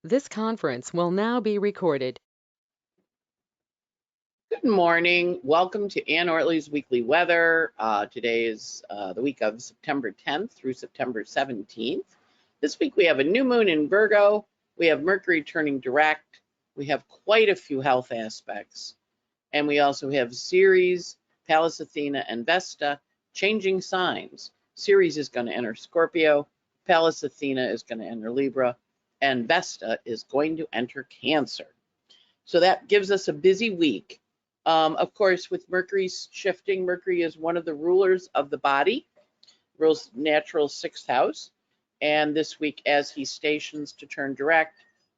This conference will now be recorded. Good morning. Welcome to Ann Ortelee's weekly weather. Today is the week of September 10th through September 17th. This week we have a new moon in Virgo. We have Mercury turning direct. We have quite a few health aspects. And we also have Ceres, Pallas Athena, and Vesta changing signs. Ceres is going to enter Scorpio. Pallas Athena is going to enter Libra. And Vesta is going to enter Cancer. So that gives us a busy week. Of course, with Mercury shifting, Mercury is one of the rulers of the body, rules natural sixth house. And this week, as he stations to turn direct,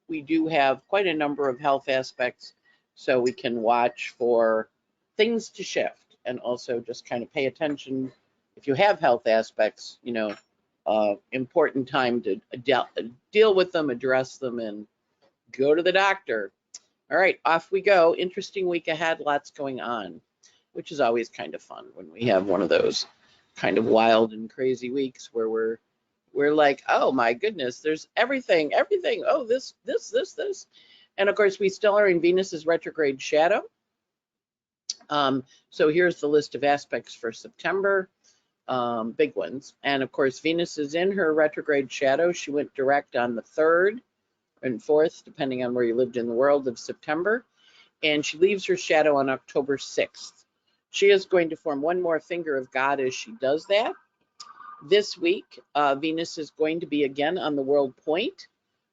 we do have quite a number of health aspects. So we can watch for things to shift and also just kind of pay attention. If you have health aspects, important time to deal with them, address them, and go to the doctor. All right, off we go. Interesting week ahead, lots going on, which is always kind of fun when we have one of those kind of wild and crazy weeks where we're like, oh my goodness, there's everything. Oh, this. And of course, we still are in Venus's retrograde shadow. So here's the list of aspects for September, big ones. And of course, Venus is in her retrograde shadow. She went direct on the 3rd and 4th, depending on where you lived in the world, of September. And she leaves her shadow on October 6th. She is going to form one more finger of God as she does that. This week, Venus is going to be again on the world point,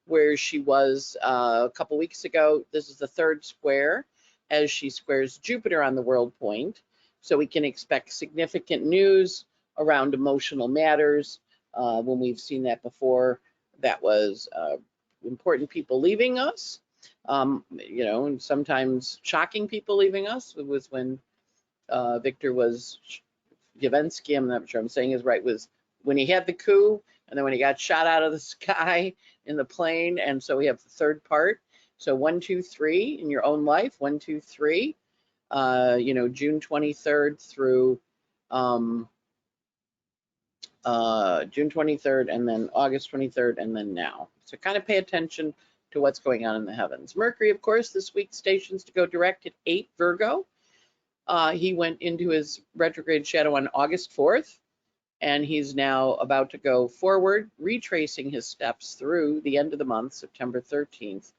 where she was a couple weeks ago. This is the 3rd square as she squares Jupiter on the world point. So we can expect significant news around emotional matters. When we've seen that before, that was important people leaving us, and sometimes shocking people leaving us. It was when Victor was Yavensky, I'm not sure I'm saying is right, was when he had the coup, and then when he got shot out of the sky in the plane. And so we have the 3rd part. So 1, 2, 3 in your own life, 1, 2, 3, June 23rd through June 23rd, and then August 23rd, and then now. So kind of pay attention to what's going on in the heavens. Mercury, of course, this week stations to go direct at 8 Virgo. He went into his retrograde shadow on August 4th, and he's now about to go forward, retracing his steps through the end of the month, September 13th,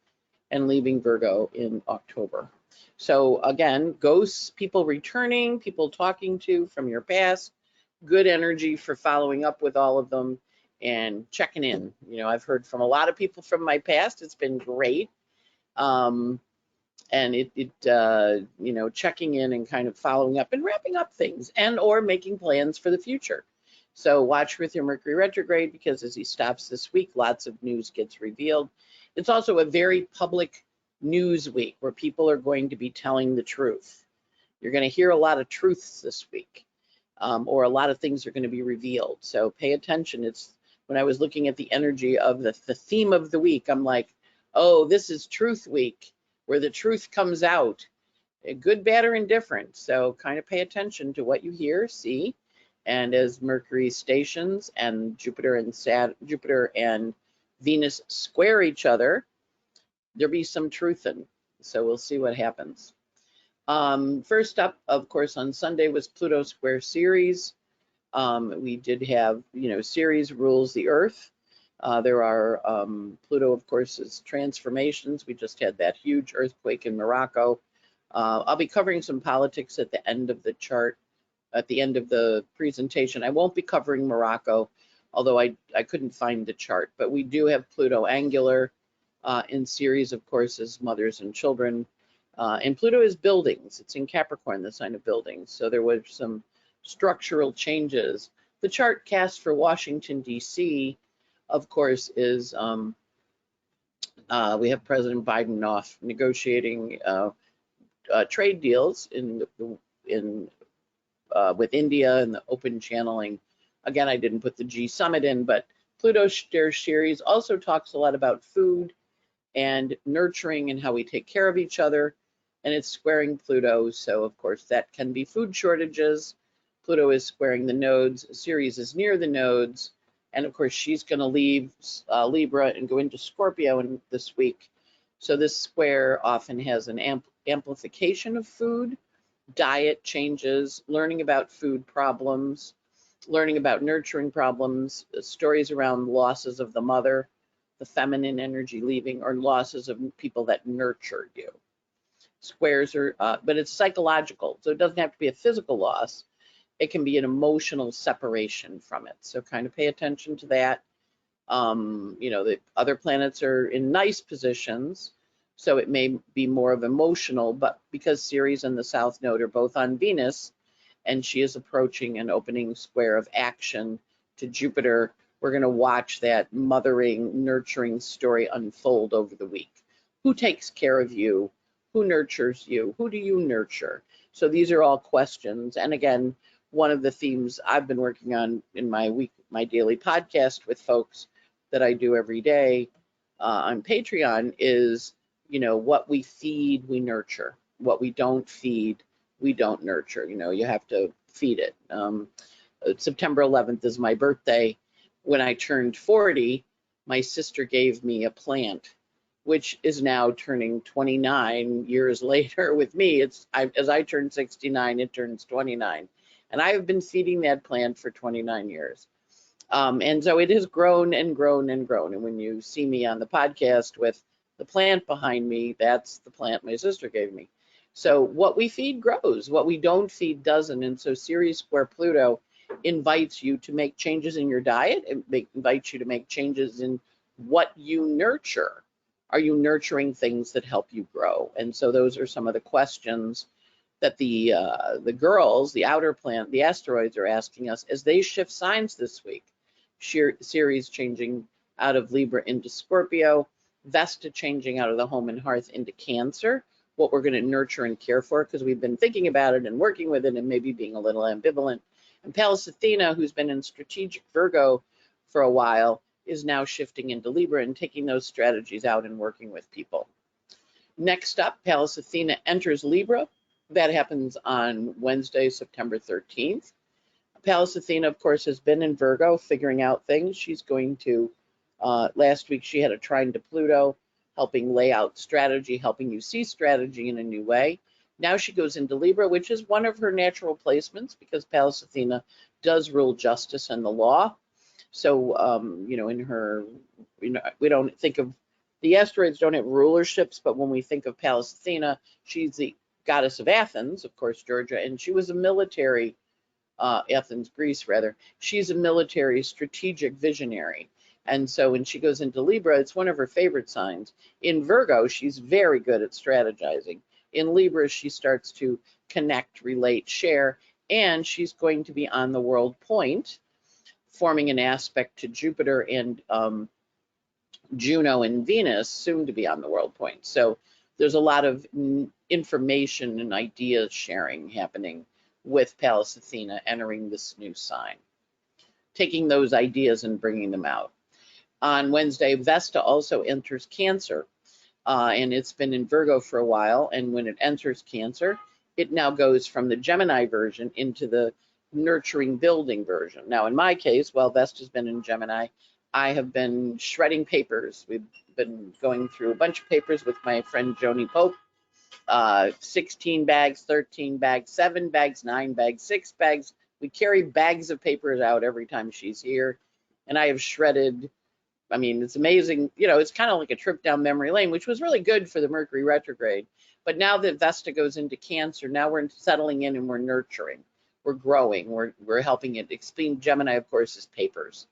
and leaving Virgo in October. So again, ghosts, people returning, people talking to from your past, good energy for following up with all of them and checking in. I've heard from a lot of people from my past. It's been great. And checking in and kind of following up and wrapping up things and or making plans for the future. So watch with your Mercury retrograde, because as he stops this week, lots of news gets revealed. It's also a very public news week where people are going to be telling the truth. You're going to hear a lot of truths this week. Or a lot of things are going to be revealed. So pay attention. It's when I was looking at the energy of the theme of the week, I'm like, oh, this is Truth Week, where the truth comes out, good, bad, or indifferent. So kind of pay attention to what you hear, see, and as Mercury stations and Jupiter and Venus square each other, there'll be some truth in. So we'll see what happens. First up, of course, on Sunday was Pluto square Ceres. We did have, Ceres rules the Earth. There are, Pluto, of course, is transformations. We just had that huge earthquake in Morocco. I'll be covering some politics at the end of the chart, at the end of the presentation. I won't be covering Morocco, although I couldn't find the chart. But we do have Pluto angular in Ceres, of course, as mothers and children. And Pluto is buildings. It's in Capricorn, the sign of buildings. So there was some structural changes. The chart cast for Washington, D.C., of course, is we have President Biden off negotiating trade deals with India and the open channeling. Again, I didn't put the G summit in, but Pluto Ceres also talks a lot about food and nurturing and how we take care of each other. And it's squaring Pluto, so of course that can be food shortages. Pluto is squaring the nodes. Ceres is near the nodes, And of course, she's going to leave Libra and go into Scorpio in this week. So this square often has an amplification of food, diet changes, learning about food problems, learning about nurturing problems, stories around losses of the mother, the feminine energy leaving, or losses of people that nurtured you. Squares are, but it's psychological, so it doesn't have to be a physical loss. It can be an emotional separation from it. So kind of pay attention to that. The other planets are in nice positions, so it may be more of emotional, but because Ceres and the South Node are both on Venus, and she is approaching an opening square of action to Jupiter, we're going to watch that mothering, nurturing story unfold over the week. Who takes care of you? Who nurtures you? Who do you nurture? So these are all questions. And again, one of the themes I've been working on in my daily podcast with folks that I do every day on Patreon is, what we feed, we nurture. What we don't feed, we don't nurture. You have to feed it. September 11th is my birthday. When I turned 40, my sister gave me a plant, which is now turning 29 years later with me. As I turn 69, it turns 29. And I have been feeding that plant for 29 years. And so it has grown and grown and grown. And when you see me on the podcast with the plant behind me, that's the plant my sister gave me. So what we feed grows, what we don't feed doesn't. And so Ceres square Pluto invites you to make changes in your diet. It invites you to make changes in what you nurture. Are you nurturing things that help you grow? And so those are some of the questions that the girls, the outer planet, the asteroids are asking us as they shift signs this week. Ceres changing out of Libra into Scorpio, Vesta changing out of the home and hearth into Cancer, what we're going to nurture and care for, because we've been thinking about it and working with it and maybe being a little ambivalent. And Pallas Athena, who's been in strategic Virgo for a while, is now shifting into Libra and taking those strategies out and working with people. Next up, Pallas Athena enters Libra. That happens on Wednesday, September 13th. Pallas Athena, of course, has been in Virgo figuring out things. She's going to, last week she had a trine to Pluto, helping lay out strategy, helping you see strategy in a new way. Now she goes into Libra, which is one of her natural placements because Pallas Athena does rule justice and the law. So, in her, we don't think of, the asteroids don't have rulerships, but when we think of Pallas Athena, she's the goddess of Athens, of course, Georgia, and she was a military, Athens, Greece, rather. She's a military strategic visionary. And so when she goes into Libra, it's one of her favorite signs. In Virgo, she's very good at strategizing. In Libra, she starts to connect, relate, share, and she's going to be on the world point, forming an aspect to Jupiter and Juno and Venus, soon to be on the world point. So there's a lot of information and ideas sharing happening with Pallas Athena entering this new sign, taking those ideas and bringing them out. On Wednesday, Vesta also enters Cancer, and it's been in Virgo for a while, and when it enters Cancer, it now goes from the Gemini version into the nurturing building version. Now, in my case, while Vesta's been in Gemini, I have been shredding papers. We've been going through a bunch of papers with my friend Joni Pope, 16 bags, 13 bags, 7 bags, 9 bags, 6 bags. We carry bags of papers out every time she's here, and I have shredded. I mean, it's amazing. It's kind of like a trip down memory lane, which was really good for the Mercury retrograde. But now that Vesta goes into Cancer, now we're settling in and we're nurturing. We're growing. We're helping it. Explain Gemini, of course, is papers.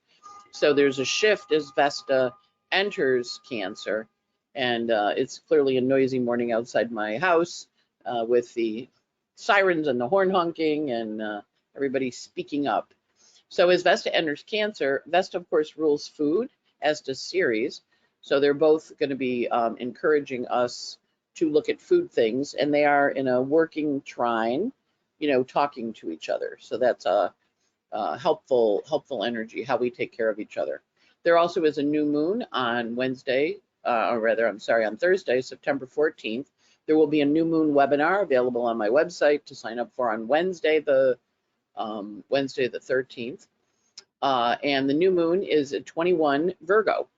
So there's a shift as Vesta enters Cancer, and it's clearly a noisy morning outside my house with the sirens and the horn honking and everybody speaking up. So as Vesta enters Cancer, Vesta, of course, rules food, as does Ceres. So they're both going to be encouraging us to look at food things, and they are in a working trine, talking to each other. So that's a helpful energy, how we take care of each other. There also is a new moon on Thursday, September 14th. There will be a new moon webinar available on my website to sign up for on Wednesday, the 13th. And the new moon is at 21 Virgo.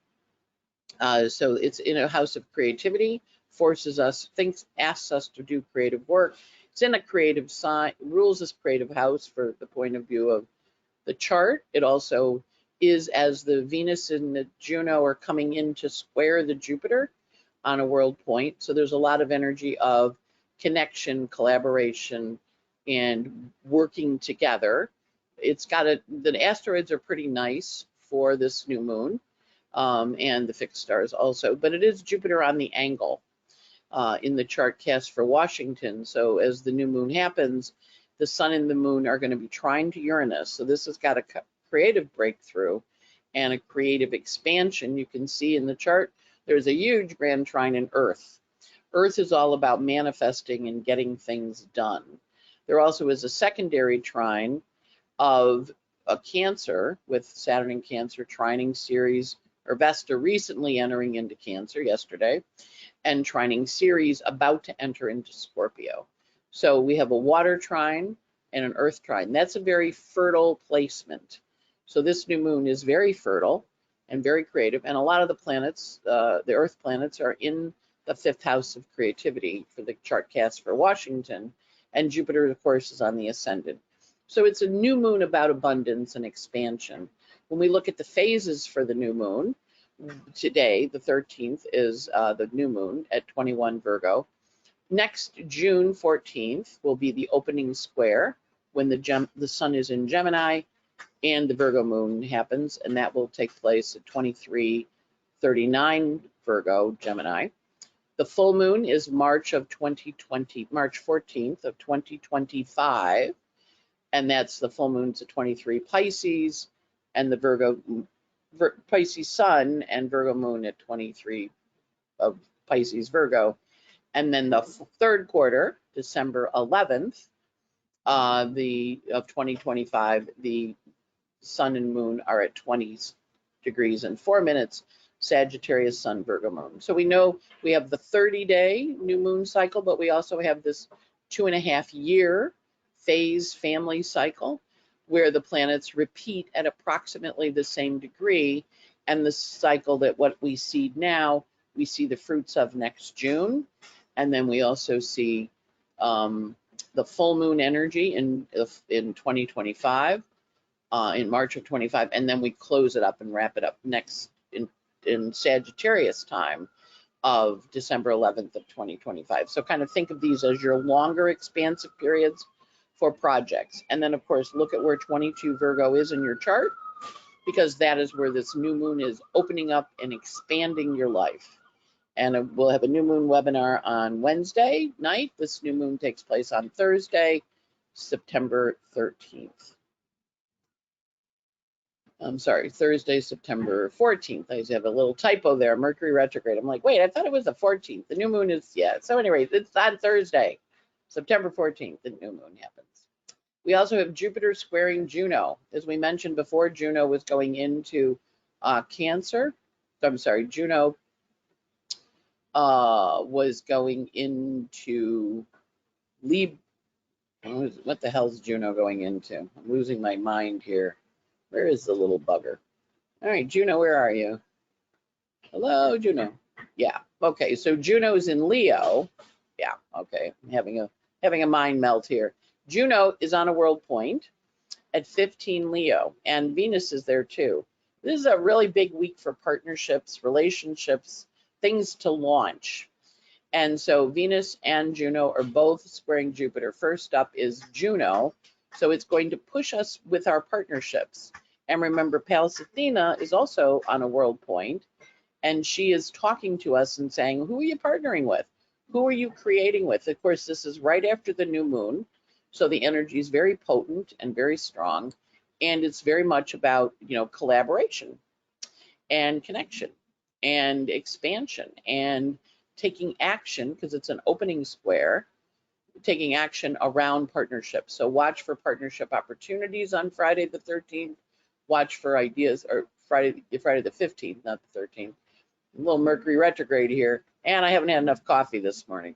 So it's in a house of creativity, asks us to do creative work. It's in a creative sign, rules this creative house for the point of view of the chart. It also is as the Venus and the Juno are coming in to square the Jupiter on a world point. So there's a lot of energy of connection, collaboration, and working together. The asteroids are pretty nice for this new moon, and the fixed stars also, but it is Jupiter on the angle in the chart cast for Washington. So as the new moon happens, the sun and the moon are going to be trine to Uranus. So this has got a creative breakthrough and a creative expansion. You can see in the chart, there's a huge grand trine in Earth. Earth is all about manifesting and getting things done. There also is a secondary trine of a Cancer with Saturn in Cancer trining Ceres, or Vesta recently entering into Cancer yesterday, and trining Ceres about to enter into Scorpio. So we have a water trine and an earth trine. That's a very fertile placement. So this new moon is very fertile and very creative. And a lot of the planets, the earth planets, are in the fifth house of creativity for the chart cast for Washington. And Jupiter, of course, is on the ascendant. So it's a new moon about abundance and expansion. When we look at the phases for the new moon, today, the 13th, is the new moon at 21 Virgo. Next, June 14th, will be the opening square when the sun is in Gemini and the Virgo moon happens, and that will take place at 23:39 Virgo, Gemini. The full moon is March 14th of 2025, and that's the full moon's at 23 Pisces, and the Pisces sun and Virgo moon at 23 of Pisces Virgo. And then the third quarter, December 11th, of 2025, the sun and moon are at 20 degrees and 4 minutes, Sagittarius sun, Virgo moon. So we know we have the 30-day new moon cycle, but we also have this 2.5-year phase family cycle where the planets repeat at approximately the same degree, and the cycle that what we see now, we see the fruits of next June, and then we also see the full moon energy in 2025, in March of 25, and then we close it up and wrap it up next in Sagittarius time of December 11th of 2025. So kind of think of these as your longer expansive periods for projects. And then, of course, look at where 22 Virgo is in your chart, because that is where this new moon is opening up and expanding your life. And we'll have a new moon webinar on Wednesday night. This new moon takes place on Thursday, September 13th. I'm sorry, Thursday, September 14th. I have a little typo there, Mercury retrograde. I'm like, wait, I thought it was the 14th. The new moon is, yeah. So anyway, it's on Thursday, September 14th, the new moon happens. We also have Jupiter squaring Juno. As we mentioned before, Juno was going into Cancer. I'm sorry, Juno was going into Libra. What the hell is Juno going into? I'm losing my mind here. Where is the little bugger? All right, Juno, where are you? Hello, Juno. Yeah, okay, so Juno's in Leo. Yeah, okay, I'm having a mind melt here. Juno is on a world point at 15 Leo, and Venus is there too. This is a really big week for partnerships, relationships, things to launch. And so Venus and Juno are both squaring Jupiter. First up is Juno. So it's going to push us with our partnerships. And remember, Pallas Athena is also on a world point, and she is talking to us and saying, who are you partnering with? Who are you creating with? Of course, this is right after the new moon. So the energy is very potent and very strong. And it's very much about, collaboration and connection and expansion and taking action, because it's an opening square, taking action around partnerships. So watch for partnership opportunities on Friday the 13th. Watch for ideas, or Friday the 15th, not the 13th. A little Mercury retrograde here, and I haven't had enough coffee this morning.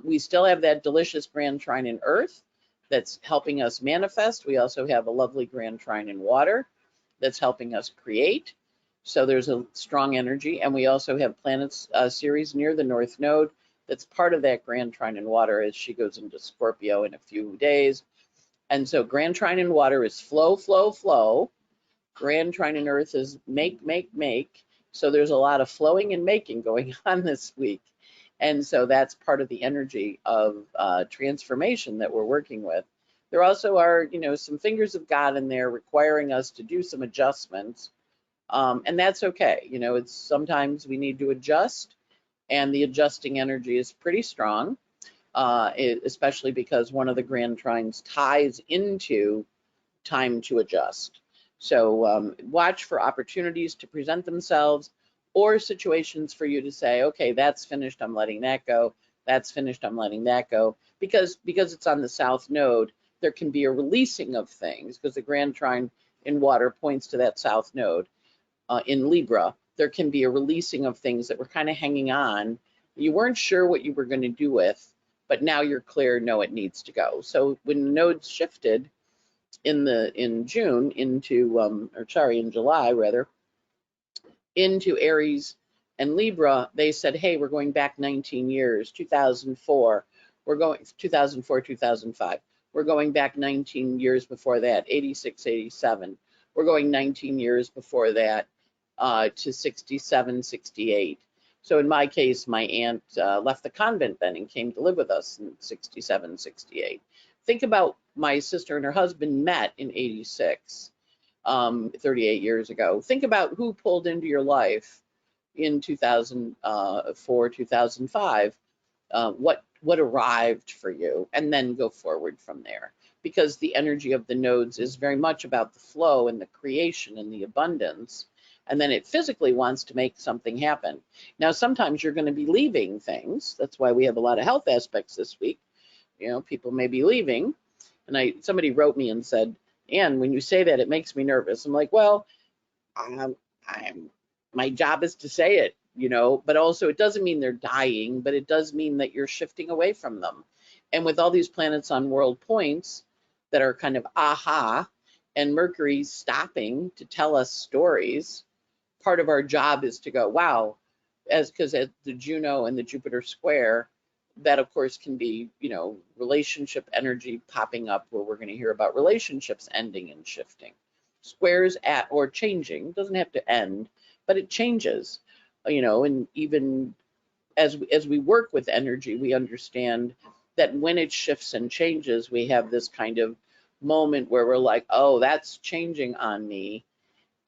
We still have that delicious grand trine in Earth that's helping us manifest. We also have a lovely grand trine in water. that's helping us create. So there's a strong energy. And we also have planets, Ceres near the North Node. That's part of that grand trine in water as she goes into Scorpio in a few days. And so grand trine in water is flow, flow, flow. Grand trine in earth is make, make, make. So there's a lot of flowing and making going on this week. And so that's part of the energy of transformation that we're working with. There also are, some fingers of God in there requiring us to do some adjustments. And that's okay. It's sometimes we need to adjust, and the adjusting energy is pretty strong, especially because one of the grand trines ties into time to adjust. So watch for opportunities to present themselves, or situations for you to say, okay, that's finished, I'm letting that go. That's finished, I'm letting that go. Because it's on the south node, there can be a releasing of things, because the grand trine in water points to that south node. In Libra, there can be a releasing of things that were kind of hanging on. You weren't sure what you were going to do with, but now you're clear, no, it needs to go. So when the nodes shifted in June into, in July rather, into Aries and Libra, they said, hey, we're going back 19 years, 2004. We're going 2004, 2005. We're going back 19 years before that, 86, 87. We're going 19 years before that to 67, 68. So in my case, my aunt left the convent then and came to live with us in 67, 68. Think about my sister and her husband met in 86, 38 years ago. Think about who pulled into your life in 2004, 2005, what arrived for you, and then go forward from there. Because the energy of the nodes is very much about the flow and the creation and the abundance. And then it physically wants to make something happen. Now, sometimes you're going to be leaving things. That's why we have a lot of health aspects this week. People may be leaving. And somebody wrote me and said, Anne, when you say that, it makes me nervous. I'm like, well, my job is to say it, but also it doesn't mean they're dying, but it does mean that you're shifting away from them. And with all these planets on world points that are kind of aha, and Mercury stopping to tell us stories, part of our job is to go, wow, because at the Juno and the Jupiter square, that of course can be, relationship energy popping up, where we're going to hear about relationships ending and shifting. Squares at or changing, doesn't have to end, but it changes, and even as we work with energy, we understand that when it shifts and changes, we have this kind of moment where we're like, oh, that's changing on me.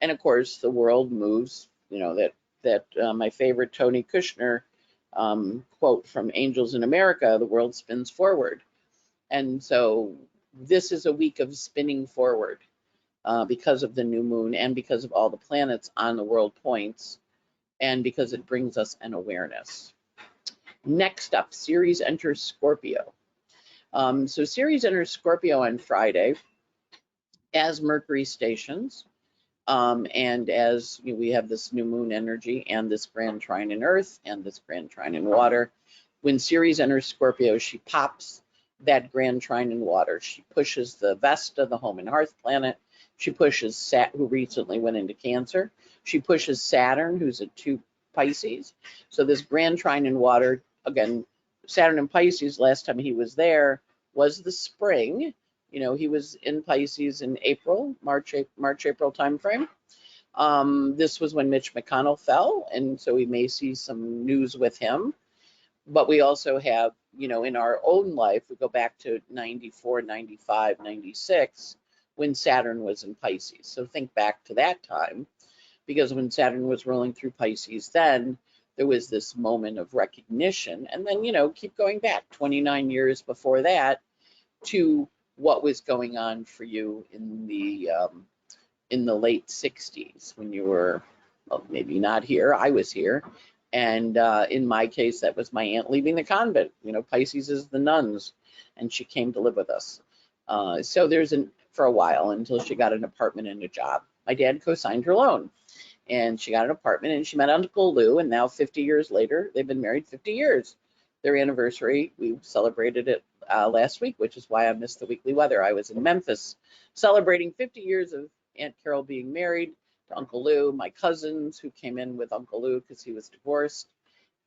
And of course, the world moves, that my favorite Tony Kushner quote from Angels in America, the world spins forward. And so this is a week of spinning forward because of the new moon and because of all the planets on the world points, and because it brings us an awareness. Next up, Ceres enters Scorpio. So Ceres enters Scorpio on Friday as Mercury stations. And as we have this new moon energy and this grand trine in earth and this grand trine in water, when Ceres enters Scorpio, she pops that grand trine in water. She pushes the Vesta, the home and hearth planet. She pushes Saturn, who recently went into Cancer. She pushes Saturn, who's at 2 Pisces. So this grand trine in water, again, Saturn in Pisces, last time he was there was the spring. He was in Pisces in March, April timeframe. This was when Mitch McConnell fell, and so we may see some news with him. But we also have, in our own life, we go back to 94, 95, 96, when Saturn was in Pisces. So think back to that time, because when Saturn was rolling through Pisces, then there was this moment of recognition. And then, keep going back 29 years before that to what was going on for you in the late 60s, when you were, well, maybe not here, I was here. And in my case, that was my aunt leaving the convent. Pisces is the nuns, and she came to live with us. So for a while, until she got an apartment and a job. My dad co-signed her loan, and she got an apartment, and she met Uncle Lou, and now 50 years later, they've been married 50 years. Their anniversary, we celebrated it last week, which is why I missed the weekly weather. I was in Memphis celebrating 50 years of Aunt Carol being married to Uncle Lou, my cousins who came in with Uncle Lou because he was divorced,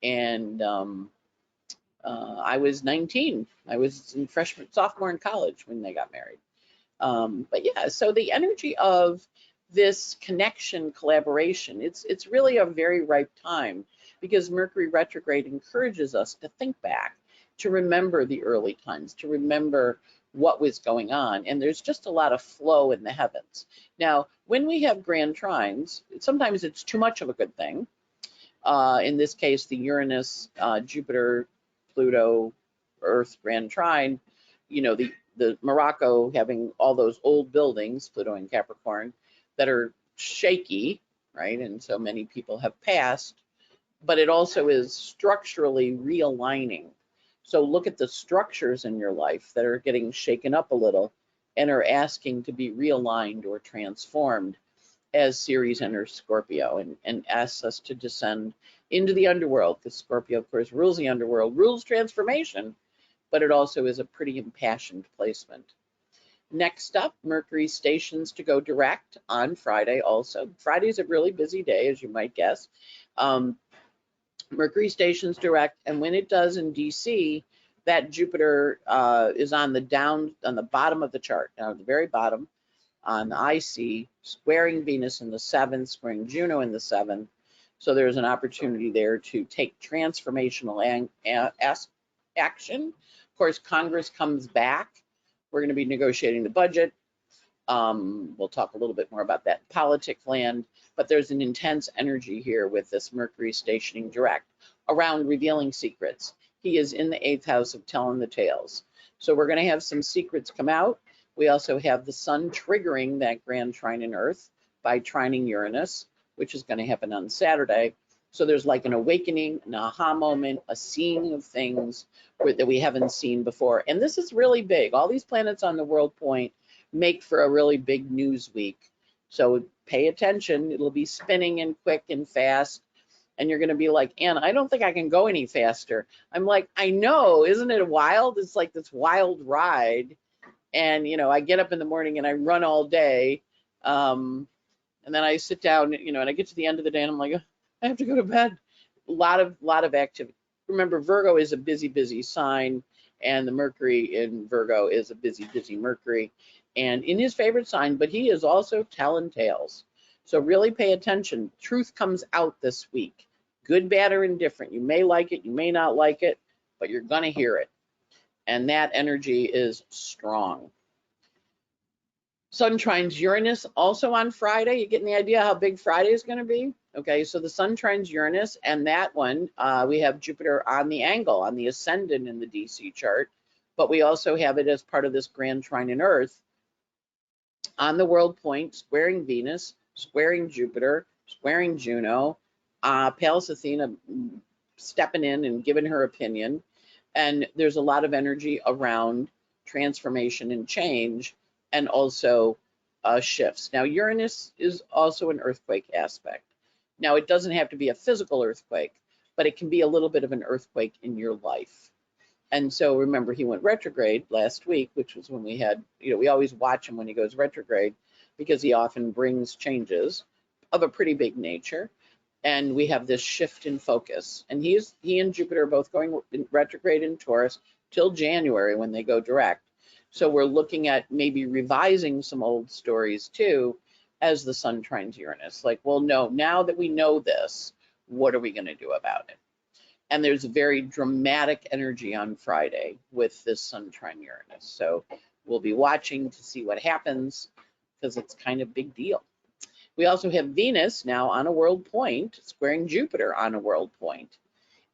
and I was 19. I was in sophomore in college when they got married. But yeah, so the energy of this connection, collaboration, it's really a very ripe time because Mercury retrograde encourages us to think back, to remember the early times, to remember what was going on. And there's just a lot of flow in the heavens. Now, when we have grand trines, sometimes it's too much of a good thing. In this case, the Uranus, Jupiter, Pluto, Earth grand trine, you know, the Morocco having all those old buildings, Pluto and Capricorn, that are shaky, right? And so many people have passed, but it also is structurally realigning. So look at the structures in your life that are getting shaken up a little and are asking to be realigned or transformed as Ceres enters Scorpio and asks us to descend into the underworld, because Scorpio, of course, rules the underworld, rules transformation, but it also is a pretty impassioned placement. Next up, Mercury stations to go direct on Friday also. Friday's a really busy day, as you might guess. Mercury stations direct, and when it does in DC, that Jupiter is on the bottom of the chart, down at the very bottom, on IC, squaring Venus in the 7th, squaring Juno in the 7th. So there's an opportunity there to take transformational action. Of course, Congress comes back. We're going to be negotiating the budget. We'll talk a little bit more about that in politics land, but there's an intense energy here with this Mercury stationing direct around revealing secrets. He is in the 8th house of telling the tales. So we're going to have some secrets come out. We also have the sun triggering that grand trine in Earth by trining Uranus, which is going to happen on Saturday. So there's like an awakening, an aha moment, a seeing of things that we haven't seen before. And this is really big. All these planets on the world point make for a really big news week. So pay attention. It'll be spinning and quick and fast. And you're going to be like, Ann, I don't think I can go any faster. I'm like, I know, isn't it wild? It's like this wild ride. And, you know, I get up in the morning and I run all day. And then I sit down, you know, and I get to the end of the day and I'm like, I have to go to bed. A lot of activity. Remember, Virgo is a busy sign, and the Mercury in Virgo is a busy Mercury, and in his favorite sign, but he is also telling tales. So really pay attention. Truth comes out this week. Good, bad, or indifferent. You may like it, you may not like it, but you're going to hear it. And that energy is strong. Sun trines Uranus also on Friday. You getting the idea how big Friday is going to be? Okay, so the sun trines Uranus, and that one, we have Jupiter on the angle, on the ascendant in the DC chart, but we also have it as part of this grand trine in Earth on the world point, squaring Venus, squaring Jupiter, squaring Juno, Pallas Athena stepping in and giving her opinion, and there's a lot of energy around transformation and change, and also shifts. Now, Uranus is also an earthquake aspect. Now, it doesn't have to be a physical earthquake, but it can be a little bit of an earthquake in your life. And so remember, he went retrograde last week, which was when we had, you know, we always watch him when he goes retrograde because he often brings changes of a pretty big nature. And we have this shift in focus. And he and Jupiter are both going retrograde in Taurus till January when they go direct. So we're looking at maybe revising some old stories too, as the sun trines Uranus. Like, well, no, now that we know this, what are we going to do about it? And there's a very dramatic energy on Friday with this sun trine Uranus. So we'll be watching to see what happens because it's kind of a big deal. We also have Venus now on a world point, squaring Jupiter on a world point.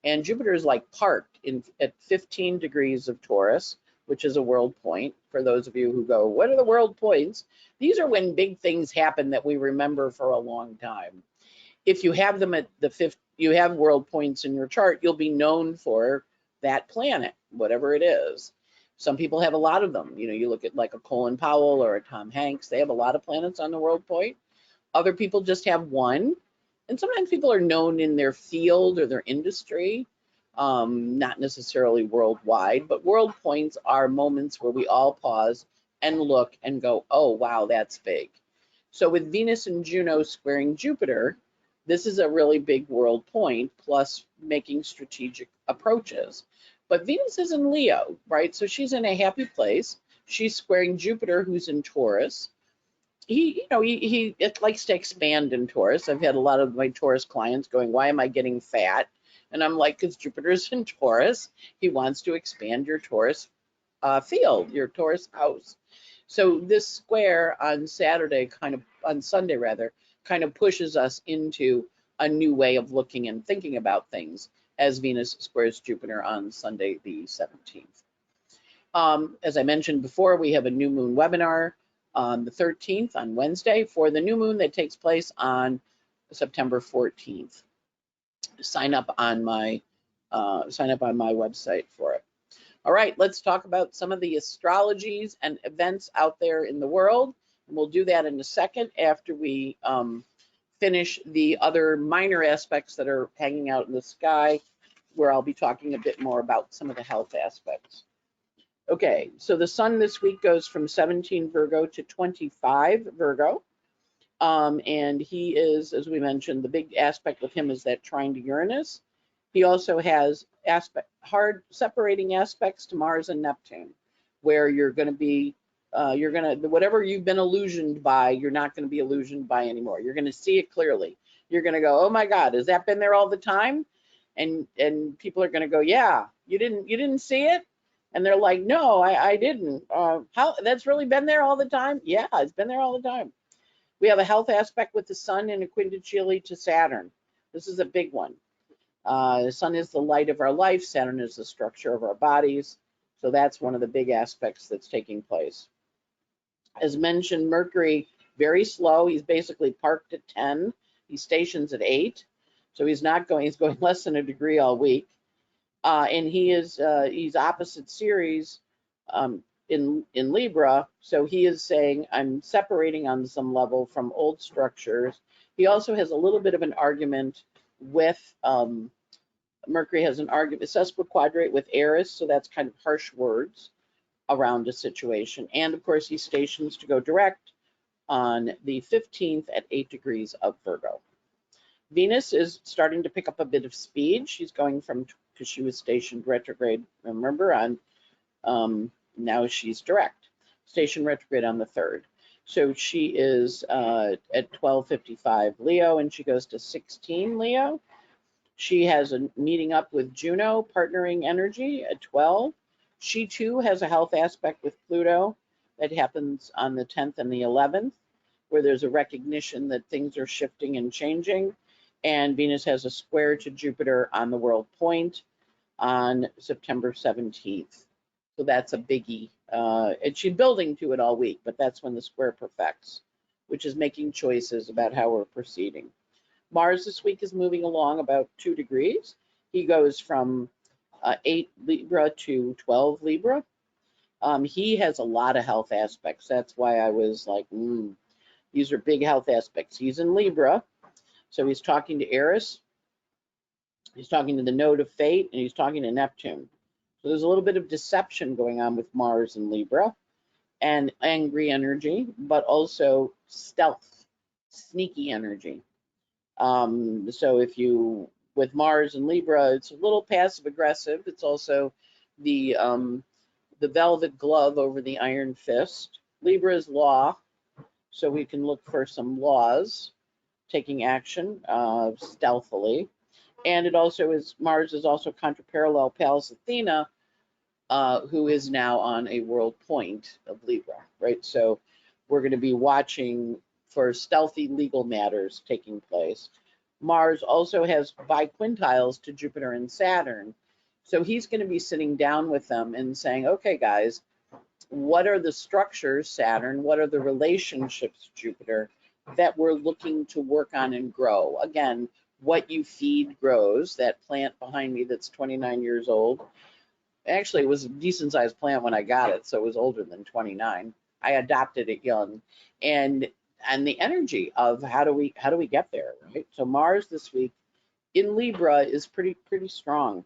And Jupiter is like parked at 15 degrees of Taurus, which is a world point. For those of you who go, what are the world points? These are when big things happen that we remember for a long time. If you have them at the fifth, you have world points in your chart, you'll be known for that planet, whatever it is. Some people have a lot of them. You know, you look at like a Colin Powell or a Tom Hanks, they have a lot of planets on the world point. Other people just have one. And sometimes people are known in their field or their industry, not necessarily worldwide, but world points are moments where we all pause and look and go, oh, wow, that's big. So with Venus and Juno squaring Jupiter, this is a really big world point, plus making strategic approaches. But Venus is in Leo, right? So she's in a happy place. She's squaring Jupiter, who's in Taurus. He it likes to expand in Taurus. I've had a lot of my Taurus clients going, why am I getting fat? And I'm like, because Jupiter's in Taurus. He wants to expand your Taurus field, your Taurus house. So this square on Sunday rather, kind of pushes us into a new way of looking and thinking about things as Venus squares Jupiter on Sunday the 17th. As I mentioned before, we have a new moon webinar on the 13th on Wednesday for the new moon that takes place on September 14th. Sign up on my website for it. All right, let's talk about some of the astrologies and events out there in the world. And we'll do that in a second after we finish the other minor aspects that are hanging out in the sky, where I'll be talking a bit more about some of the health aspects. Okay, so the sun this week goes from 17 Virgo to 25 Virgo. And he is, as we mentioned, the big aspect with him is that trine to Uranus. He also has hard separating aspects to Mars and Neptune, where you're going to be, whatever you've been illusioned by, you're not going to be illusioned by anymore. You're going to see it clearly. You're going to go, oh my God, has that been there all the time? And people are going to go, yeah, you didn't see it? And they're like, no, I didn't. How, that's really been there all the time? Yeah, it's been there all the time. We have a health aspect with the sun in a quindecile to Saturn. This is a big one. The sun is the light of our life. Saturn is the structure of our bodies. So that's one of the big aspects that's taking place. As mentioned, Mercury, very slow. He's basically parked at 10. He stations at 8. So he's going less than a degree all week. And he's opposite Ceres in Libra. So he is saying, I'm separating on some level from old structures. He also has a little bit of an argument with, Mercury has an argument, sesquiquadrate with Eris, so that's kind of harsh words around a situation. And of course, he stations to go direct on the 15th at 8 degrees of Virgo. Venus is starting to pick up a bit of speed. She's going from, because she was stationed retrograde, remember, on, now she's direct, station retrograde on the 3rd. So she is at 12:55 Leo, and she goes to 16 Leo. She has a meeting up with Juno, partnering energy at 12. She too has a health aspect with Pluto that happens on the 10th and the 11th, where there's a recognition that things are shifting and changing. And Venus has a square to Jupiter on the world point on September 17th. So that's a biggie. And she's building to it all week, but that's when the square perfects, which is making choices about how we're proceeding. Mars this week is moving along about 2 degrees. He goes from 8 Libra to 12 Libra. He has a lot of health aspects. That's why I was like, these are big health aspects. He's in Libra, so he's talking to Eris. He's talking to the node of fate, and he's talking to Neptune. So there's a little bit of deception going on with Mars and Libra, and angry energy, but also stealth, sneaky energy. So if you, with Mars and Libra, it's a little passive aggressive. It's also the velvet glove over the iron fist. Libra is law, so we can look for some laws taking action stealthily. And it also is, Mars is also contraparallel Pallas Athena, who is now on a world point of Libra, right? So we're going to be watching for stealthy legal matters taking place. Mars also has biquintiles to Jupiter and Saturn. So he's going to be sitting down with them and saying, okay, guys, what are the structures, Saturn? What are the relationships, Jupiter, that we're looking to work on and grow? Again, what you feed grows. That plant behind me that's 29 years old, actually it was a decent sized plant when I got it, so it was older than 29. I adopted it young. And the energy of how do we get there, right? So Mars this week in Libra is pretty strong.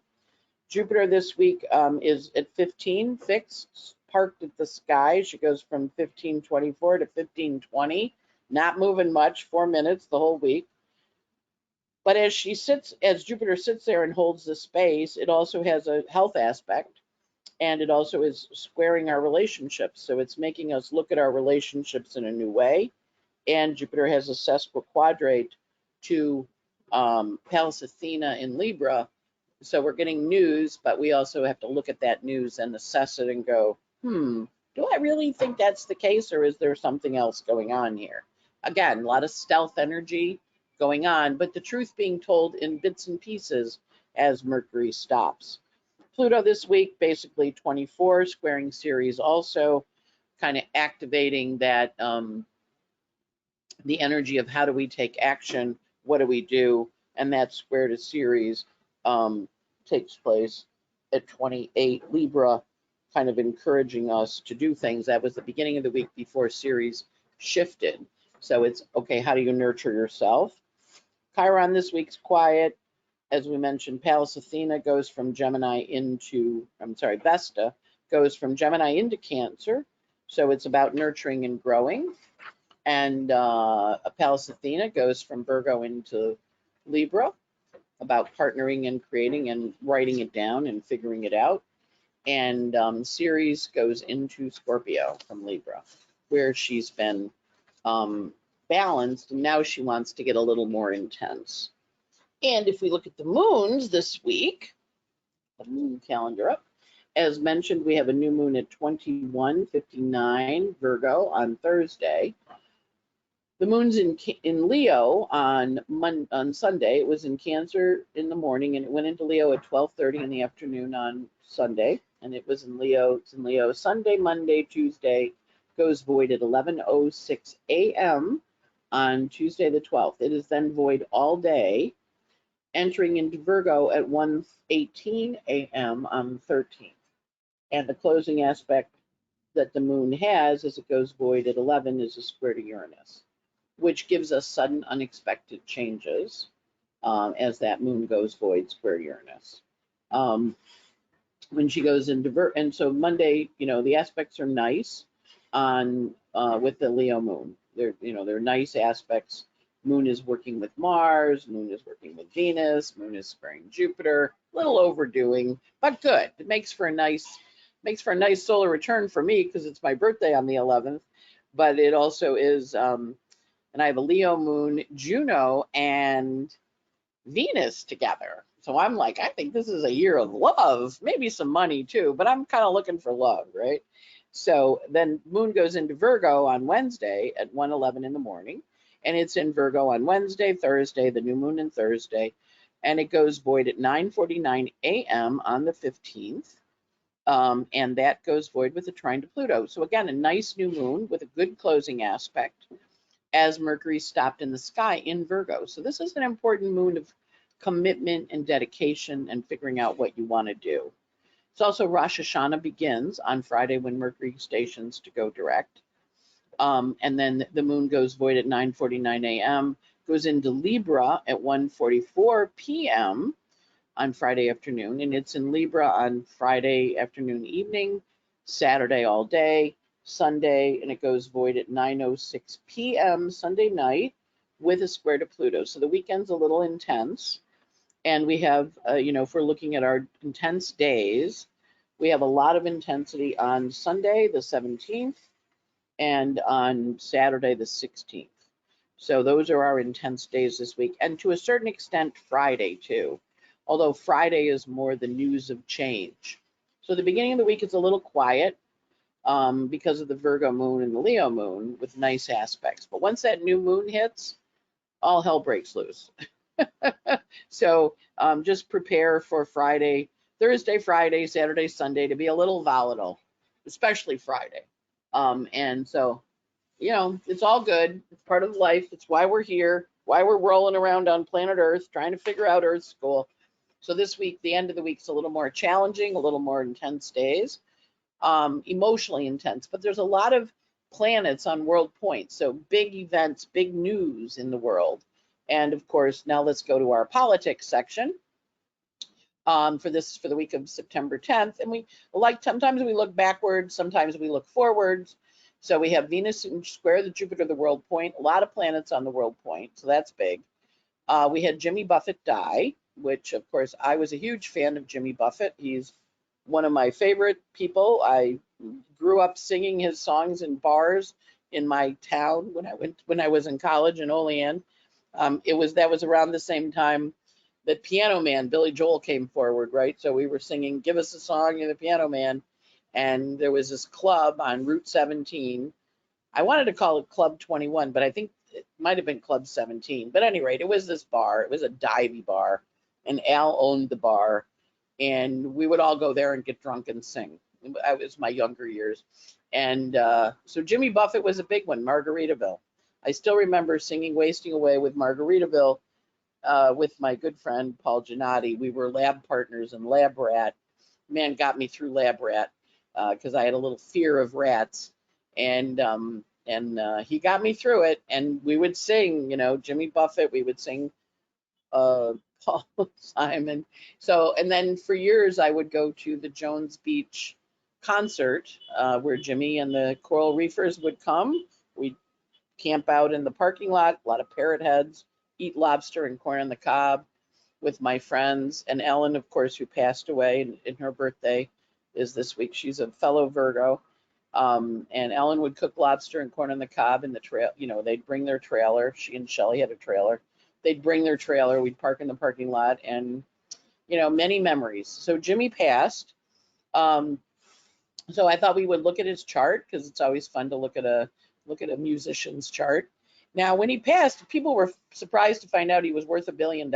Jupiter this week is at 15 fixed, parked at the sky. She goes from 1524 to 1520. not moving much, 4 minutes the whole week. But as Jupiter sits there and holds the space, it also has a health aspect, and it also is squaring our relationships. So it's making us look at our relationships in a new way. And Jupiter has a sesquiquadrate to Pallas Athena in Libra. So we're getting news, but we also have to look at that news and assess it and go, do I really think that's the case, or is there something else going on here? Again, a lot of stealth energy going on, but the truth being told in bits and pieces as Mercury stops. Pluto this week, basically 24, squaring Ceres also, kind of activating that the energy of how do we take action, what do we do, and that square to Ceres takes place at 28 Libra, kind of encouraging us to do things. That was the beginning of the week before Ceres shifted. So it's, okay, how do you nurture yourself? Chiron this week's quiet. As we mentioned, Pallas Athena goes from Gemini into, Vesta goes from Gemini into Cancer. So it's about nurturing and growing. And Pallas Athena goes from Virgo into Libra, about partnering and creating and writing it down and figuring it out. And Ceres goes into Scorpio from Libra, where she's been balanced, and now she wants to get a little more intense. And if we look at the moons this week, the moon calendar up, as mentioned, we have a new moon at 21:59 Virgo on Thursday. The moon's in Leo on Sunday. It was in Cancer in the morning, and it went into Leo at 12:30 in the afternoon on Sunday. And it was in Leo. It's in Leo Sunday, Monday, Tuesday. Goes void at 11:06 a.m. on Tuesday the 12th. It is then void all day, entering into Virgo at 1:18 a.m. on the 13th. And the closing aspect that the moon has as it goes void at 11 is a square to Uranus, which gives us sudden unexpected changes as that moon goes void square Uranus. When she goes into and so Monday, the aspects are nice on with the Leo moon. They're nice aspects. Moon is working with Mars, moon is working with Venus, moon is squaring Jupiter, a little overdoing, but good. It makes for a nice solar return for me because it's my birthday on the 11th, but it also is and I have a Leo moon, Juno, and Venus together. So I'm like, I think this is a year of love, maybe some money too, but I'm kind of looking for love, right? So then moon goes into Virgo on Wednesday at 1:11 in the morning, and it's in Virgo on Wednesday, Thursday, the new moon in Thursday, and it goes void at 9:49 a.m. on the 15th. And that goes void with a trine to Pluto. So again, a nice new moon with a good closing aspect as Mercury stopped in the sky in Virgo. So this is an important moon of commitment and dedication and figuring out what you want to do. It's also Rosh Hashanah begins on Friday when Mercury stations to go direct. And then the moon goes void at 9:49 a.m., goes into Libra at 1:44 p.m. on Friday afternoon, and it's in Libra on Friday afternoon, evening, Saturday all day, Sunday, and it goes void at 9:06 p.m. Sunday night with a square to Pluto. So the weekend's a little intense, and we have, if we're looking at our intense days, we have a lot of intensity on Sunday, the 17th, and on Saturday, the 16th. So those are our intense days this week, and to a certain extent, Friday too. Although Friday is more the news of change. So the beginning of the week is a little quiet because of the Virgo moon and the Leo moon with nice aspects. But once that new moon hits, all hell breaks loose. So just prepare for Thursday, Friday, Saturday, Sunday to be a little volatile, especially Friday. And so, it's all good. It's part of life. It's why we're here, why we're rolling around on planet Earth, trying to figure out Earth school. So this week, the end of the week's a little more challenging, a little more intense days, emotionally intense, but there's a lot of planets on world points. So big events, big news in the world. And of course, now let's go to our politics section for the week of September 10th. And sometimes we look backwards, sometimes we look forwards. So we have Venus in square the Jupiter, the world point, a lot of planets on the world point, so that's big. We had Jimmy Buffett die, which of course I was a huge fan of Jimmy Buffett. He's one of my favorite people. I grew up singing his songs in bars in my town when I was in college in Olean. That was around the same time that Piano Man Billy Joel came forward, right? So we were singing "Give Us a Song," you're the Piano Man, and there was this club on Route 17. I wanted to call it Club 21, but I think it might have been Club 17. But at any rate, it was this bar. It was a divey bar, and Al owned the bar, and we would all go there and get drunk and sing. It was my younger years. And so Jimmy Buffett was a big one, Margaritaville. I still remember singing Wasting Away with Margaritaville with my good friend Paul Giannotti. We were lab partners in Lab Rat. Man got me through Lab Rat because I had a little fear of rats. And he got me through it. And we would sing, Jimmy Buffett. We would sing Paul Simon. So, and then for years I would go to the Jones Beach concert where Jimmy and the Coral Reefers would come. We'd camp out in the parking lot, a lot of parrot heads, eat lobster and corn on the cob with my friends. And Ellen, of course, who passed away, and her birthday is this week. She's a fellow Virgo. And Ellen would cook lobster and corn on the cob in the trail. They'd bring their trailer. She and Shelly had a trailer. They'd bring their trailer. We'd park in the parking lot, and many memories. So Jimmy passed. So I thought we would look at his chart because it's always fun to look at a musician's chart. Now, when he passed, people were surprised to find out he was worth $1 billion.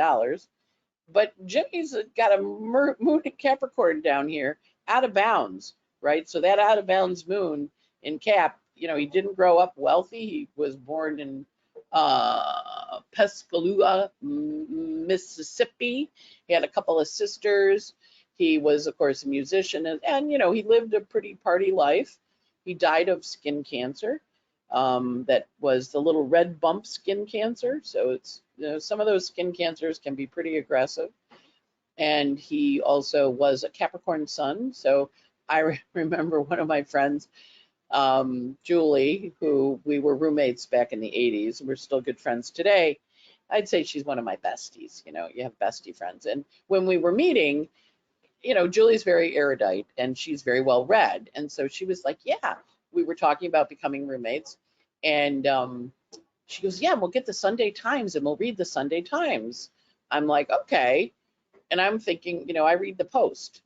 But Jimmy's got a moon in Capricorn down here, out of bounds, right? So that out of bounds moon in Cap, he didn't grow up wealthy. He was born in Pascagoula, Mississippi. He had a couple of sisters. He was, of course, a musician, and he lived a pretty party life. He died of skin cancer. That was the little red bump skin cancer. So it's, some of those skin cancers can be pretty aggressive. And he also was a Capricorn sun. So I remember one of my friends, Julie, who we were roommates back in the 80s. We're still good friends today. I'd say she's one of my besties. You have bestie friends. And when we were meeting, Julie's very erudite and she's very well read. And so she was like, yeah, we were talking about becoming roommates. And she goes, yeah, we'll get the Sunday Times and we'll read the Sunday Times. I'm like, okay. And I'm thinking, I read the Post.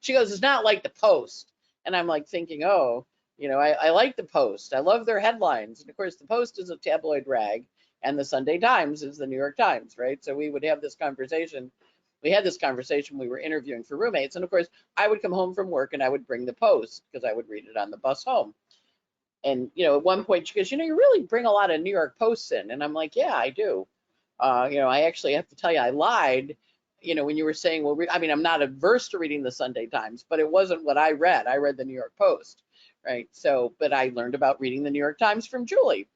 She goes, it's not like the Post. And I'm like thinking, oh, I like the Post. I love their headlines. And of course, the Post is a tabloid rag and the Sunday Times is the New York Times, right? So we would have this conversation. We had this conversation. We were interviewing for roommates. And of course, I would come home from work and I would bring the Post because I would read it on the bus home. And, at one point she goes, you really bring a lot of New York Posts in. And I'm like, yeah, I do. I actually have to tell you, I lied, when you were saying, well, I'm not averse to reading the Sunday Times, but it wasn't what I read. I read the New York Post, right? So, but I learned about reading the New York Times from Julie.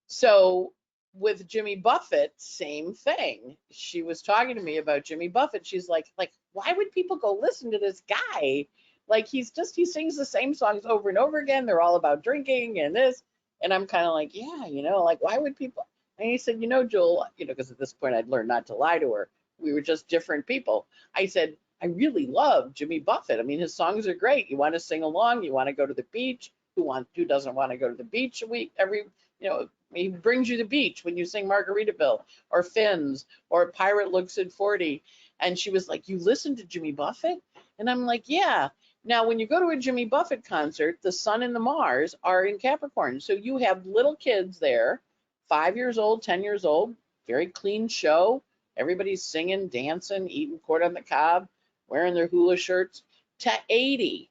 So with Jimmy Buffett, same thing. She was talking to me about Jimmy Buffett. She's like, why would people go listen to this guy? Like, he sings the same songs over and over again. They're all about drinking and this. And I'm kind of like, yeah, why would people? And he said, Joel, because at this point I'd learned not to lie to her. We were just different people. I said, I really love Jimmy Buffett. His songs are great. You want to sing along. You want to go to the beach. Who doesn't want to go to the beach he brings you to the beach when you sing Margaritaville or Fins or Pirate Looks at 40. And she was like, you listen to Jimmy Buffett? And I'm like, yeah. Now, when you go to a Jimmy Buffett concert, the Sun and the Mars are in Capricorn. So you have little kids there, 5 years old, 10 years old, very clean show. Everybody's singing, dancing, eating corn on the cob, wearing their hula shirts, to 80.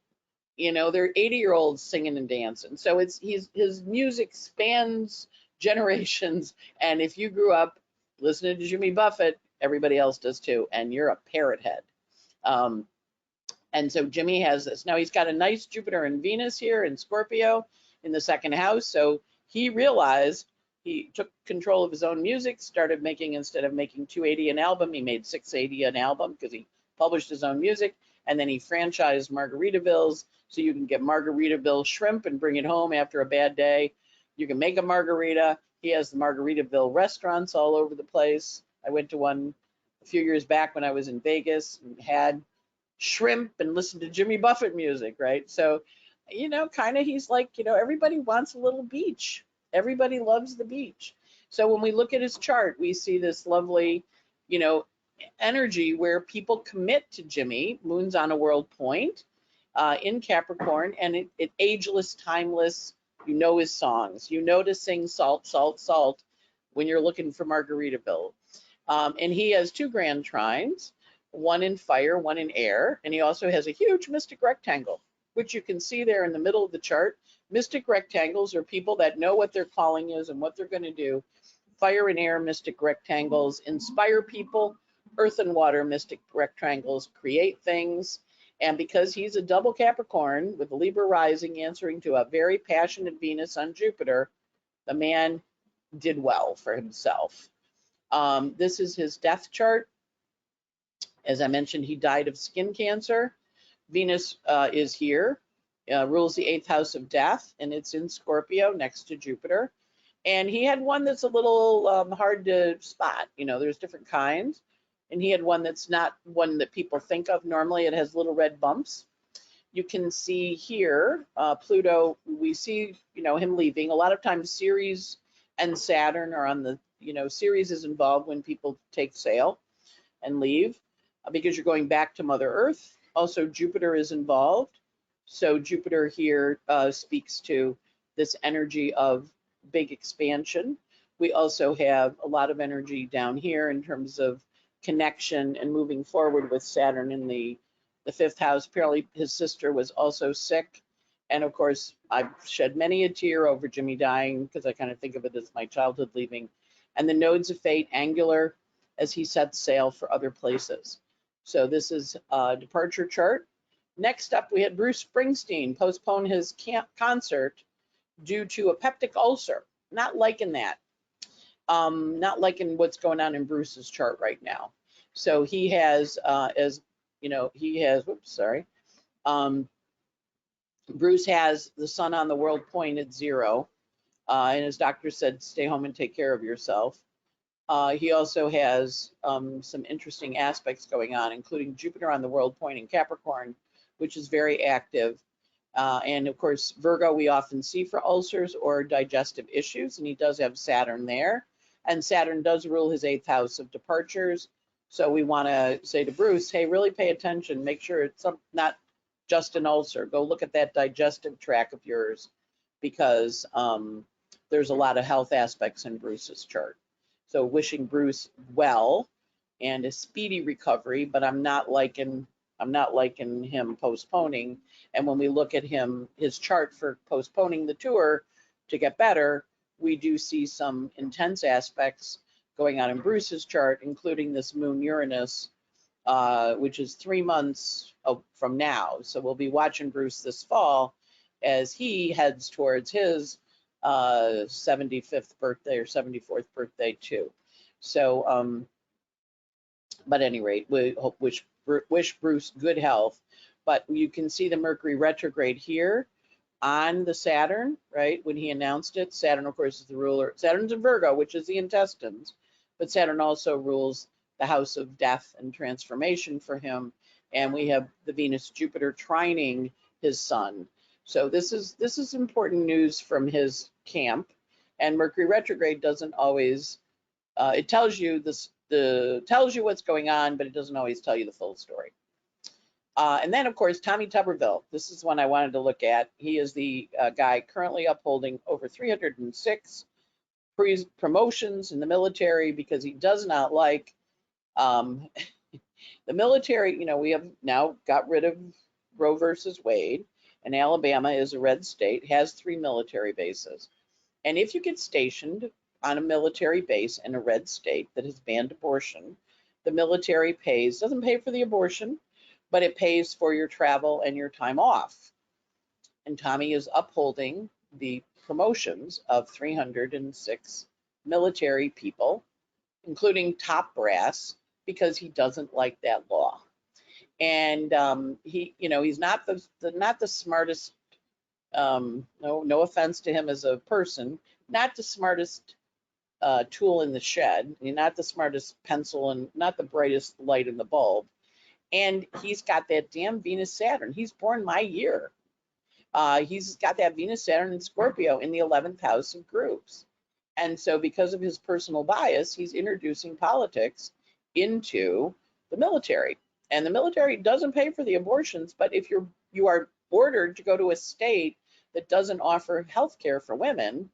They're 80-year-olds singing and dancing. So his music spans generations. And if you grew up listening to Jimmy Buffett, everybody else does too. And you're a parrot head. And so Jimmy has this. Now he's got a nice Jupiter and Venus here in Scorpio in the second house. So he realized he took control of his own music, started making, instead of making 280 an album, he made 680 an album because he published his own music, and then he franchised Margaritavilles, so you can get Margaritaville shrimp and bring it home after a bad day. You can make a margarita. He has the Margaritaville restaurants all over the place. I went to one a few years back when I was in Vegas and had shrimp and listened to Jimmy Buffett music, right? So, kind of he's like, everybody wants a little beach. Everybody loves the beach. So when we look at his chart, we see this lovely, you know, energy where people commit to Jimmy. Moon's on a world point in Capricorn, and it ageless, timeless. You know his songs. You know to sing "Salt, Salt, Salt" when you're looking for Margaritaville. And he has two grand trines, one in fire, one in air, and he also has a huge mystic rectangle, which you can see there in the middle of the chart. Mystic rectangles are people that know what their calling is and what they're going to do. Fire and air mystic rectangles inspire people. Earth and water mystic rectangles create things. And because he's a double Capricorn with a Libra rising answering to a very passionate Venus on Jupiter, the man did well for himself. This is his death chart. As I mentioned, he died of skin cancer. Venus is here, rules the 8th house of death, and it's in Scorpio next to Jupiter. And he had one that's a little hard to spot. There's different kinds. And he had one that's not one that people think of. Normally it has little red bumps. You can see here, Pluto, we see, him leaving. A lot of times Ceres and Saturn are on the, Ceres is involved when people take sail and leave because you're going back to Mother Earth. Also, Jupiter is involved. So Jupiter here speaks to this energy of big expansion. We also have a lot of energy down here in terms of connection and moving forward with Saturn in the 5th house. Apparently his sister was also sick. And of course, I've shed many a tear over Jimmy dying because I kind of think of it as my childhood leaving. And the nodes of fate angular as he sets sail for other places. So this is a departure chart. Next up, we had Bruce Springsteen postpone his concert due to a peptic ulcer. Not liking that. Not liking what's going on in Bruce's chart right now. So he has, Bruce has the sun on the world point at 0. And his doctor said, stay home and take care of yourself. He also has some interesting aspects going on, including Jupiter on the world point in Capricorn, which is very active. And of course, Virgo we often see for ulcers or digestive issues, and he does have Saturn there. And Saturn does rule his 8th house of departures. So we want to say to Bruce, hey, really pay attention. Make sure it's not just an ulcer. Go look at that digestive tract of yours because there's a lot of health aspects in Bruce's chart. So wishing Bruce well and a speedy recovery, but I'm not liking him postponing. And when we look at his chart for postponing the tour to get better, we do see some intense aspects going on in Bruce's chart, including this moon Uranus, which is 3 months from now. So we'll be watching Bruce this fall as he heads towards his 75th birthday or 74th birthday too. So, but at any rate, we wish Bruce good health. But you can see the Mercury retrograde here on the Saturn, right? When he announced it, Saturn, of course, is the ruler. Saturn's in Virgo, which is the intestines, but Saturn also rules the house of death and transformation for him. And we have the Venus Jupiter trining his sun. So this is important news from his camp. And Mercury retrograde doesn't always it tells you tells you what's going on, but it doesn't always tell you the full story. And then, of course, Tommy Tuberville. This is one I wanted to look at. He is the guy currently upholding over 306 promotions in the military because he does not like the military. We have now got rid of Roe versus Wade, and Alabama is a red state, has 3 military bases. And if you get stationed on a military base in a red state that has banned abortion, the military doesn't pay for the abortion, but it pays for your travel and your time off. And Tommy is upholding the promotions of 306 military people, including top brass, because he doesn't like that law. And he's not the smartest. No offense to him as a person, not the smartest tool in the shed. He's not the smartest pencil and not the brightest light in the bulb. And he's got that damn Venus Saturn. He's born my year. He's got that Venus Saturn in Scorpio in the 11th house of groups. And so because of his personal bias, he's introducing politics into the military. And the military doesn't pay for the abortions, but if you are ordered to go to a state that doesn't offer health care for women,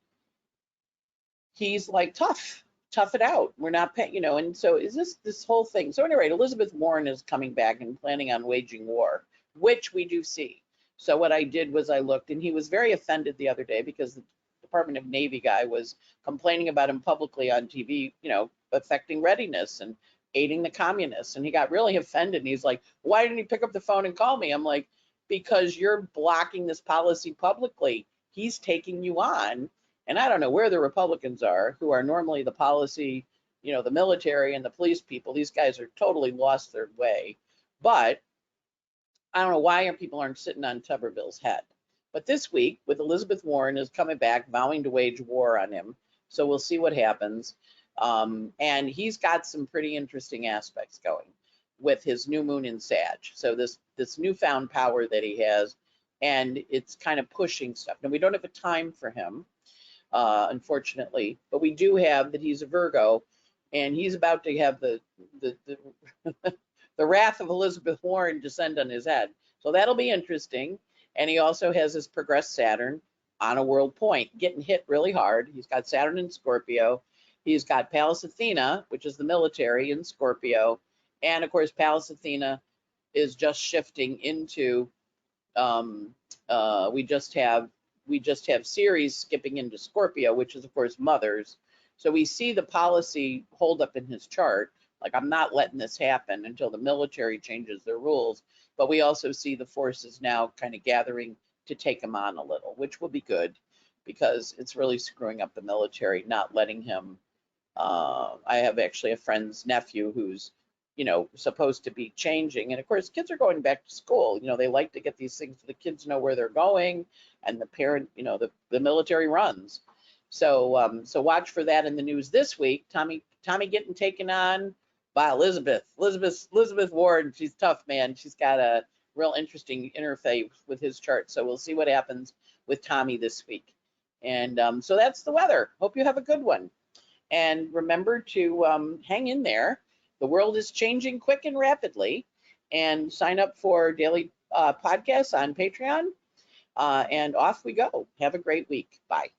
he's like, tough it out. We're not paying, and so is this whole thing. So anyway, Elizabeth Warren is coming back and planning on waging war, which we do see. So what I did was I looked, and he was very offended the other day because the Department of Navy guy was complaining about him publicly on TV, affecting readiness and aiding the communists. And he got really offended. And he's like, why didn't he pick up the phone and call me? I'm like, because you're blocking this policy publicly. He's taking you on. And I don't know where the Republicans are, who are normally the policy, the military and the police people. These guys are totally lost their way. But I don't know why people aren't sitting on Tuberville's head. But this week, with Elizabeth Warren is coming back, vowing to wage war on him. So we'll see what happens. And he's got some pretty interesting aspects going with his new moon in Sag. So this newfound power that he has, and it's kind of pushing stuff. Now, we don't have a time for him, unfortunately, but we do have that he's a Virgo, and he's about to have the the wrath of Elizabeth Warren descend on his head. So that'll be interesting. And he also has his progressed Saturn on a world point, getting hit really hard. He's got Saturn in Scorpio. He's got Pallas Athena, which is the military, in Scorpio. And of course, Pallas Athena is just shifting into, we just have Ceres skipping into Scorpio, which is of course mothers. So we see the policy hold up in his chart. Like, I'm not letting this happen until the military changes their rules. But we also see the forces now kind of gathering to take him on a little, which will be good because it's really screwing up the military, not letting him. I have actually a friend's nephew who's, supposed to be changing. And of course, kids are going back to school. They like to get these things so the kids know where they're going, and the parent, the military runs. So watch for that in the news this week. Tommy getting taken on by Elizabeth Warren. She's tough, man. She's got a real interesting interface with his chart. So we'll see what happens with Tommy this week. And so that's the weather. Hope you have a good one. And remember to hang in there. The world is changing quick and rapidly. And sign up for daily podcasts on Patreon. And off we go. Have a great week. Bye.